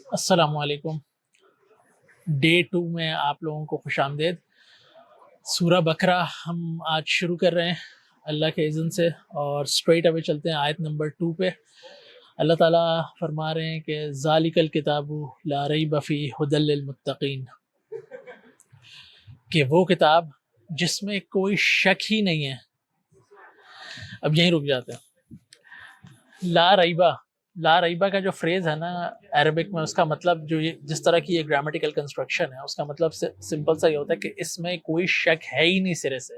السلام علیکم۔ ڈے 2 میں آپ لوگوں کو خوش آمدید۔ سورہ بقرہ ہم آج شروع کر رہے ہیں اللہ کے اذن سے، اور اسٹریٹ اوے چلتے ہیں آیت نمبر 2 پہ۔ اللہ تعالیٰ فرما رہے ہیں کہ ذالک الکتاب لا ریب فیہ ھدی للمتقین، کہ وہ کتاب جس میں کوئی شک ہی نہیں ہے۔ اب یہیں رک جاتے ہیں۔ لا ریبہ کا جو فریز ہے نا عربک میں، اس کا مطلب جو جس طرح کی یہ گرامیٹیکل کنسٹرکشن ہے، اس کا مطلب سمپل سا یہ ہوتا ہے کہ اس میں کوئی شک ہے ہی نہیں سرے سے۔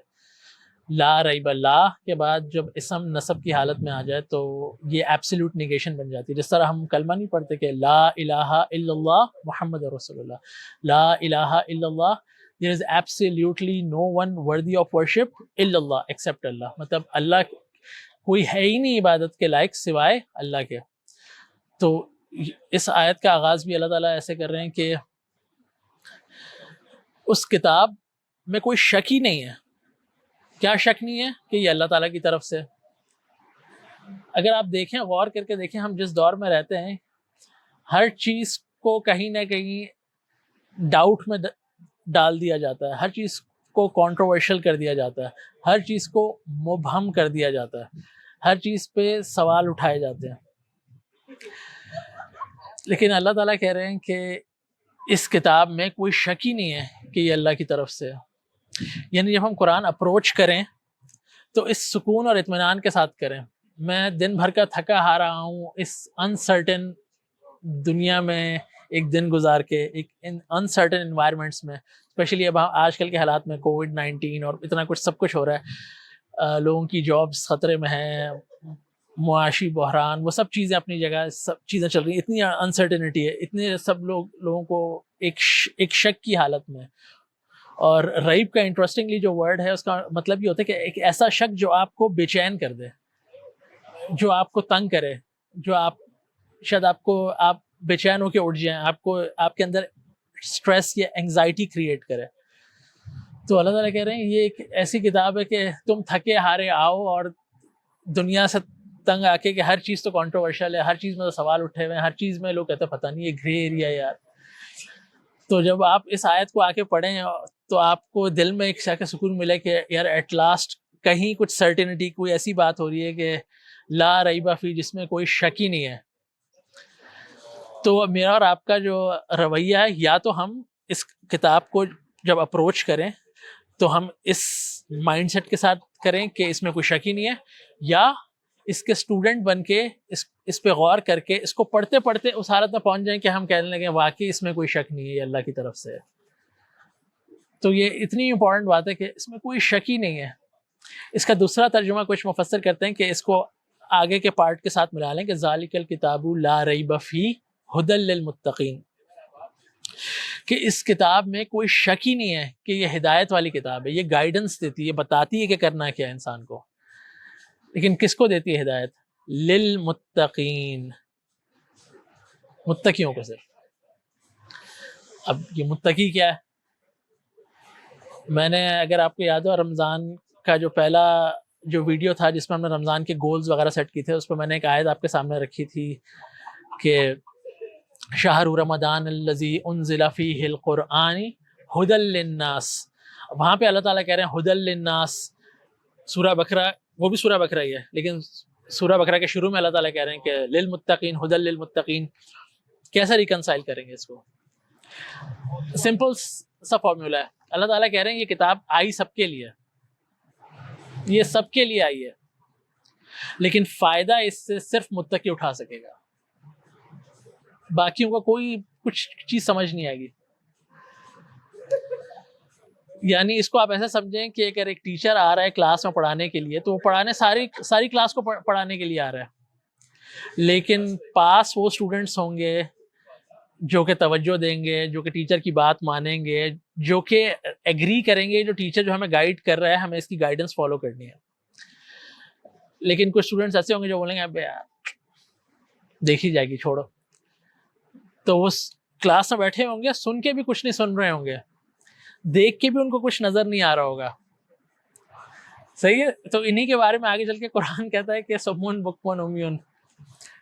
لا ریبہ، لا کے بعد جب اسم نصب کی حالت میں آ جائے تو یہ ایبسلیوٹ نیگیشن بن جاتی ہے۔ جس طرح ہم کلمہ نہیں پڑھتے کہ لا الہ الا اللہ محمد رسول اللہ، لا الہ الا اللہ، there is absolutely no one worthy of worship الا اللہ except اللہ، مطلب اللہ کوئی ہے ہی نہیں عبادت کے لائق سوائے اللہ کے۔ تو اس آیت کا آغاز بھی اللہ تعالیٰ ایسے کر رہے ہیں کہ اس کتاب میں کوئی شک ہی نہیں ہے۔ کیا شک نہیں ہے؟ کہ یہ اللہ تعالیٰ کی طرف سے۔ اگر آپ دیکھیں، غور کر کے دیکھیں، ہم جس دور میں رہتے ہیں، ہر چیز کو کہیں نہ کہیں ڈاؤٹ میں ڈال دیا جاتا ہے، ہر چیز کو کنٹروورشل کر دیا جاتا ہے، ہر چیز کو مبہم کر دیا جاتا ہے، ہر چیز پہ سوال اٹھائے جاتے ہیں۔ لیکن اللہ تعالیٰ کہہ رہے ہیں کہ اس کتاب میں کوئی شک ہی نہیں ہے کہ یہ اللہ کی طرف سے ہے۔ یعنی جب ہم قرآن اپروچ کریں تو اس سکون اور اطمینان کے ساتھ کریں۔ میں دن بھر کا تھکا ہارا ہوں، اس انسرٹن دنیا میں ایک دن گزار کے، ایک انسرٹن انوائرمنٹس میں، اسپیشلی اب آج کل کے حالات میں کووڈ-19 اور اتنا کچھ سب کچھ ہو رہا ہے، لوگوں کی جابس خطرے میں ہیں، معاشی بحران، وہ سب چیزیں اپنی جگہ، سب چیزیں چل رہی ہیں، اتنی انسرٹنٹی ہے، اتنے سب لوگوں کو ایک شک کی حالت میں۔ اور ریب کا انٹرسٹنگلی جو ورڈ ہے، اس کا مطلب یہ ہوتا ہے کہ ایک ایسا شک جو آپ کو بے چین کر دے، جو آپ کو تنگ کرے، جو شاید آپ بے چین ہو کے اٹھ جائیں، آپ کے اندر سٹریس یا انگزائٹی کریٹ کرے۔ تو اللہ تعالیٰ کہہ رہے ہیں یہ ایک ایسی کتاب ہے کہ تم تھکے ہارے آؤ، اور دنیا سے تنگ آ کے کہ ہر چیز تو کنٹروورشل ہے، ہر چیز میں تو سوال اٹھے ہوئے ہیں، ہر چیز میں لوگ کہتے ہیں پتہ نہیں یہ گرے ایریا یار۔ تو جب آپ اس آیت کو آ کے پڑھیں تو آپ کو دل میں ایک شاید سکون ملے کہ یار ایٹ لاسٹ کہیں کچھ سرٹینٹی، کوئی ایسی بات ہو رہی ہے کہ لا ریبہ فی، جس میں کوئی شک ہی نہیں ہے۔ تو میرا اور آپ کا جو رویہ ہے، یا تو ہم اس کتاب کو جب اپروچ کریں تو ہم اس مائنڈ سیٹ کے ساتھ کریں کہ اس میں کوئی شک ہی نہیں ہے، یا اس کے اسٹوڈنٹ بن کے اس پہ غور کر کے اس کو پڑھتے پڑھتے اس حالت میں پہنچ جائیں کہ ہم کہنے لگیں واقعی اس میں کوئی شک نہیں ہے، یہ اللہ کی طرف سے ہے۔ تو یہ اتنی امپورٹنٹ بات ہے کہ اس میں کوئی شک ہی نہیں ہے۔ اس کا دوسرا ترجمہ کچھ مفسر کرتے ہیں کہ اس کو آگے کے پارٹ کے ساتھ ملا لیں کہ ذالک الکتاب لا ریب فیہ ھدی للمتقین، کہ اس کتاب میں کوئی شک ہی نہیں ہے کہ یہ ہدایت والی کتاب ہے، یہ گائیڈنس دیتی ہے، یہ بتاتی ہے کہ کرنا کیا ہے انسان کو۔ لیکن کس کو دیتی ہے ہدایت؟ للمتقین، متقیوں کو صرف۔ اب یہ متقی کیا ہے؟ میں نے، اگر آپ کو یاد ہو، رمضان کا جو پہلا جو ویڈیو تھا جس میں ہم نے رمضان کے گولز وغیرہ سیٹ کی تھے، اس پہ میں نے ایک آیت آپ کے سامنے رکھی تھی کہ شہر رمضان الذی انزل فیہ القرآن ھدی للناس۔ وہاں پہ اللہ تعالیٰ کہہ رہے ہیں ھدی للناس۔ سورہ بقرہ، وہ بھی سورہ بقرہ ہی ہے، لیکن سورہ بقرہ کے شروع میں اللہ تعالیٰ کہہ رہے ہیں کہ للمتقین، ھدی للمتقین۔ کیسے ریکنسائل کریں گے اس کو؟ سمپل سا فارمولا ہے۔ اللہ تعالیٰ کہہ رہے ہیں یہ کتاب آئی سب کے لیے، یہ سب کے لیے آئی ہے، لیکن فائدہ اس سے صرف متقی اٹھا سکے گا، باقیوں کا کوئی کچھ چیز سمجھ نہیں آئے گی۔ یعنی اس کو آپ ایسا سمجھیں کہ اگر ایک ٹیچر آ رہا ہے کلاس میں پڑھانے کے لیے، تو وہ پڑھانے ساری کلاس کو پڑھانے کے لیے آ رہا ہے، لیکن پاس وہ اسٹوڈنٹس ہوں گے جو کہ توجہ دیں گے، جو کہ ٹیچر کی بات مانیں گے، جو کہ ایگری کریں گے جو ٹیچر جو ہمیں گائیڈ کر رہا ہے ہمیں اس کی گائیڈنس فالو کرنی ہے۔ لیکن کچھ اسٹوڈنٹس ایسے ہوں گے جو بولیں گے اب یار دیکھی جائے گی، چھوڑو۔ تو وہ کلاس میں بیٹھے ہوں گے، سن کے بھی کچھ نہیں سن رہے ہوں گے، دیکھ کے بھی ان کو کچھ نظر نہیں آ رہا ہوگا۔ صحیح ہے؟ تو انہی کے بارے میں آگے چل کے قرآن کہتا ہے کہ سمون بکمن امیون،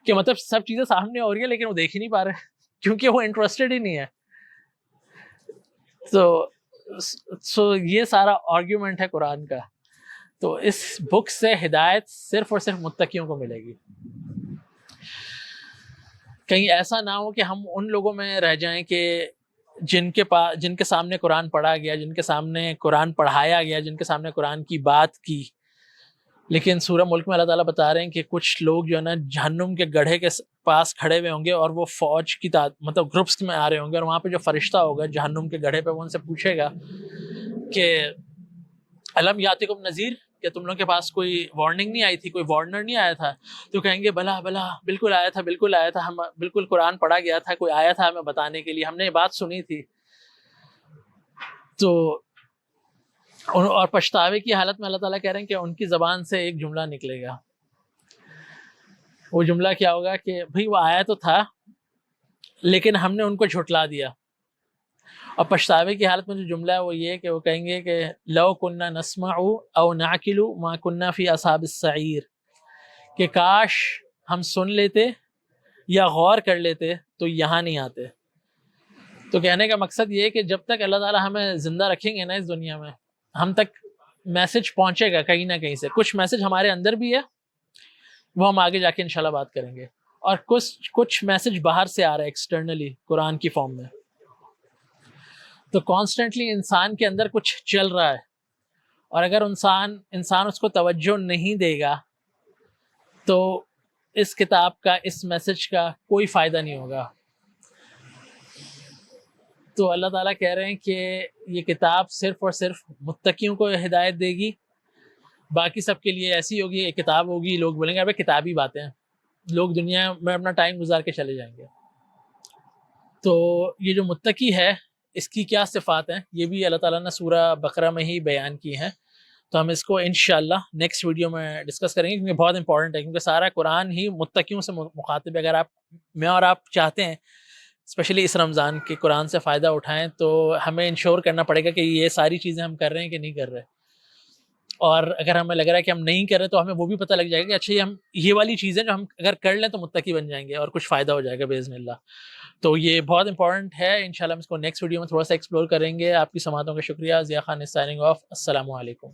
کہ مطلب سب چیزیں سامنے ہو رہی ہے لیکن وہ دیکھ ہی نہیں پا رہے، کیونکہ وہ انٹرسٹڈ ہی نہیں ہے. سو یہ سارا آرگیومنٹ ہے قرآن کا. تو اس بک سے ہدایت صرف اور صرف متقیوں کو ملے گی. کہیں ایسا نہ ہو کہ ہم ان لوگوں میں رہ جائیں کہ جن کے سامنے قرآن پڑھا گیا، جن کے سامنے قرآن پڑھایا گیا، جن کے سامنے قرآن کی بات کی، لیکن سورہ ملک میں اللہ تعالیٰ بتا رہے ہیں کہ کچھ لوگ جو ہے نا جہنم کے گڑھے کے پاس کھڑے ہوئے ہوں گے، اور وہ فوج کی مطلب گروپس میں آ رہے ہوں گے، اور وہاں پہ جو فرشتہ ہوگا جہنم کے گڑھے پہ، وہ ان سے پوچھے گا کہ الم یاتکم نذیر، کہ تم لوگوں کے پاس کوئی وارننگ نہیں آئی تھی، کوئی وارنر نہیں آیا تھا؟ تو کہیں گے بلا بلا، بالکل آیا تھا، بالکل آیا تھا، ہم بالکل قرآن پڑھا گیا تھا، کوئی آیا تھا ہمیں بتانے کے لیے، ہم نے یہ بات سنی تھی. تو اور پچھتاوے کی حالت میں اللہ تعالیٰ کہہ رہے ہیں کہ ان کی زبان سے ایک جملہ نکلے گا. وہ جملہ کیا ہوگا کہ بھئی وہ آیا تو تھا لیکن ہم نے ان کو جھٹلا دیا. اور پچھتاوے کی حالت میں جو جملہ ہے وہ یہ کہ وہ کہیں گے کہ لو کننا نسمع او نعقل ما کننا فی اصحاب السعیر، کہ کاش ہم سن لیتے یا غور کر لیتے تو یہاں نہیں آتے. تو کہنے کا مقصد یہ ہے کہ جب تک اللہ تعالیٰ ہمیں زندہ رکھیں گے نا اس دنیا میں، ہم تک میسج پہنچے گا کہیں نہ کہیں سے. کچھ میسج ہمارے اندر بھی ہے، وہ ہم آگے جا کے انشاءاللہ بات کریں گے، اور کچھ میسج باہر سے آ رہا ہے ایکسٹرنلی قرآن کی فارم میں. تو کانسٹنٹلی انسان کے اندر کچھ چل رہا ہے، اور اگر انسان اس کو توجہ نہیں دے گا تو اس کتاب کا، اس میسج کا کوئی فائدہ نہیں ہوگا. تو اللہ تعالیٰ کہہ رہے ہیں کہ یہ کتاب صرف اور صرف متقیوں کو ہدایت دے گی، باقی سب کے لیے ایسی ہوگی، ایک کتاب ہوگی، لوگ بولیں گے ابے کتابی باتیں ہیں، لوگ دنیا میں اپنا ٹائم گزار کے چلے جائیں گے. تو یہ جو متقی ہے اس کی کیا صفات ہیں، یہ بھی اللہ تعالیٰ نے سورہ بقرہ میں ہی بیان کی ہیں. تو ہم اس کو انشاءاللہ نیکسٹ ویڈیو میں ڈسکس کریں گے، کیونکہ بہت امپورٹنٹ ہے، کیونکہ سارا قرآن ہی متقیوں سے مخاطب ہے. اگر میں اور آپ چاہتے ہیں اسپیشلی اس رمضان کے قرآن سے فائدہ اٹھائیں تو ہمیں انشور کرنا پڑے گا کہ یہ ساری چیزیں ہم کر رہے ہیں کہ نہیں کر رہے. اور اگر ہمیں لگ رہا ہے کہ ہم نہیں کر رہے تو ہمیں وہ بھی پتہ لگ جائے گا کہ اچھا یہ والی چیزیں جو ہم اگر کر لیں تو متقی بن جائیں گے اور کچھ فائدہ ہو جائے گا باذن اللہ. تو یہ بہت امپورٹنٹ ہے. انشاءاللہ ہم اس کو نیکسٹ ویڈیو میں تھوڑا سا ایکسپلور کریں گے. آپ کی سماعتوں کا شکریہ. Zia Khan signing off. السلام علیکم.